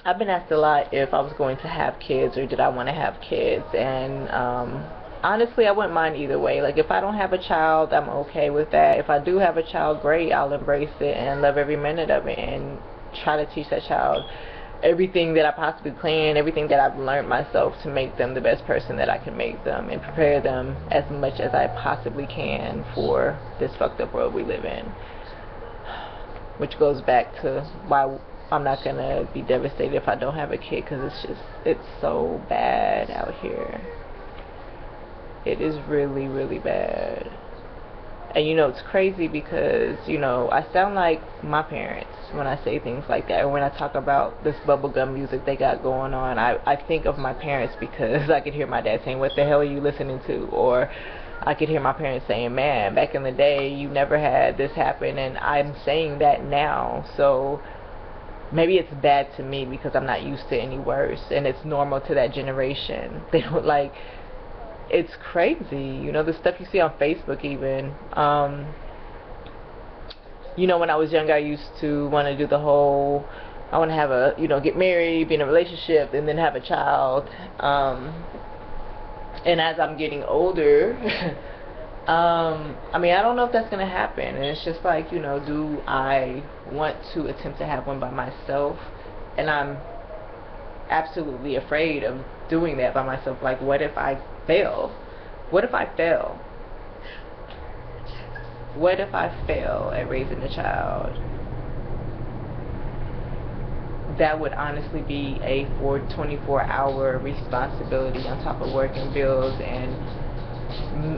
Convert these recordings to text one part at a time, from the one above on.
I've been asked a lot if I was going to have kids or did I want to have kids, and honestly, I wouldn't mind either way. Like, if I don't have a child, I'm okay with that. If I do have a child, great, I'll embrace it and love every minute of it and try to teach that child everything that I possibly can, everything that I've learned myself to make them the best person that I can make them and prepare them as much as I possibly can for this fucked up world we live in. Which goes back to why I'm not gonna be devastated if I don't have a kid, because it's so bad out here. It is really, really bad. And it's crazy because, I sound like my parents when I say things like that. Or when I talk about this bubblegum music they got going on, I think of my parents because I could hear my dad saying, "What the hell are you listening to?" Or I could hear my parents saying, "Man, back in the day, you never had this happen." And I'm saying that now. So maybe it's bad to me because I'm not used to any worse. And it's normal to that generation. They don't like... It's crazy, the stuff you see on Facebook even. When I was younger, I used to want to do the whole, I want to have a, get married, be in a relationship, and then have a child. And as I'm getting older, I don't know if that's going to happen. And it's just like, do I want to attempt to have one by myself? And I'm absolutely afraid of doing that by myself. Like, what if I fail? What if I fail? What if I fail at raising a child? That would honestly be a 24-hour responsibility on top of work and bills, and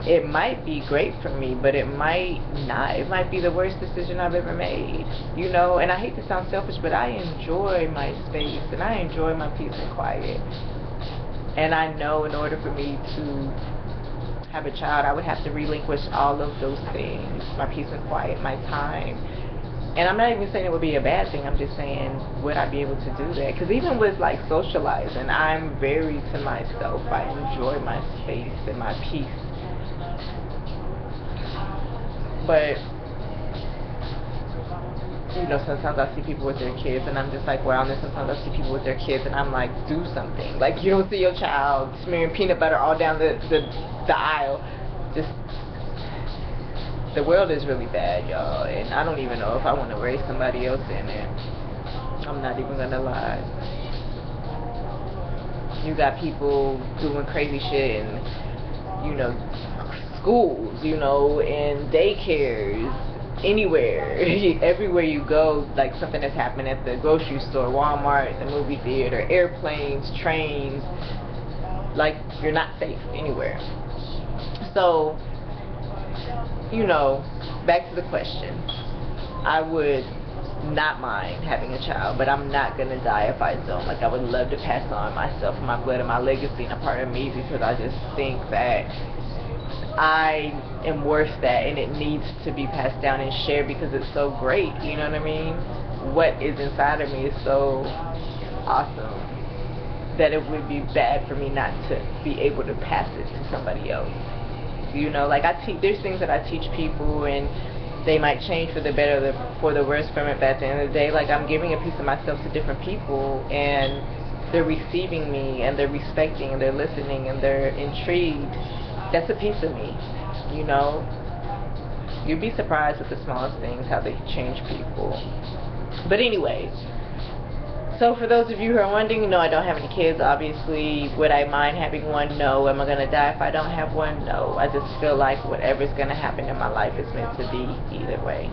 it might be great for me, but it might not. It might be the worst decision I've ever made, and I hate to sound selfish, but I enjoy my space and I enjoy my peace and quiet. And I know in order for me to have a child, I would have to relinquish all of those things, my peace and quiet, my time. And I'm not even saying it would be a bad thing. I'm just saying, would I be able to do that? Because even with like socializing, I'm very to myself. I enjoy my space and my peace. But sometimes I see people with their kids and I'm just like, wow. And then sometimes I see people with their kids and I'm like, do something. Like, you don't see your child smearing peanut butter all down the aisle. Just, the world is really bad, y'all. And I don't even know if I want to raise somebody else in it. I'm not even gonna lie. You got people doing crazy shit in, schools, in daycares, anywhere, everywhere you go, like something that's happening at the grocery store, Walmart, the movie theater, airplanes, trains. Like, you're not safe anywhere. So, back to the question. I would not mind having a child, but I'm not gonna die if I don't. Like, I would love to pass on myself, my blood, and my legacy, and a part of me, because I just think that I am worth that, and it needs to be passed down and shared because it's so great. You know what I mean? What is inside of me is so awesome that it would be bad for me not to be able to pass it to somebody else. Like, there's things that I teach people, and they might change for the better or for the worse from it, but at the end of the day, like, I'm giving a piece of myself to different people, and they're receiving me, and they're respecting, and they're listening, and they're intrigued. That's a piece of me, You'd be surprised with the smallest things, how they change people. But anyway, so for those of you who are wondering, no, I don't have any kids, obviously. Would I mind having one? No. Am I going to die if I don't have one? No. I just feel like whatever's going to happen in my life is meant to be either way.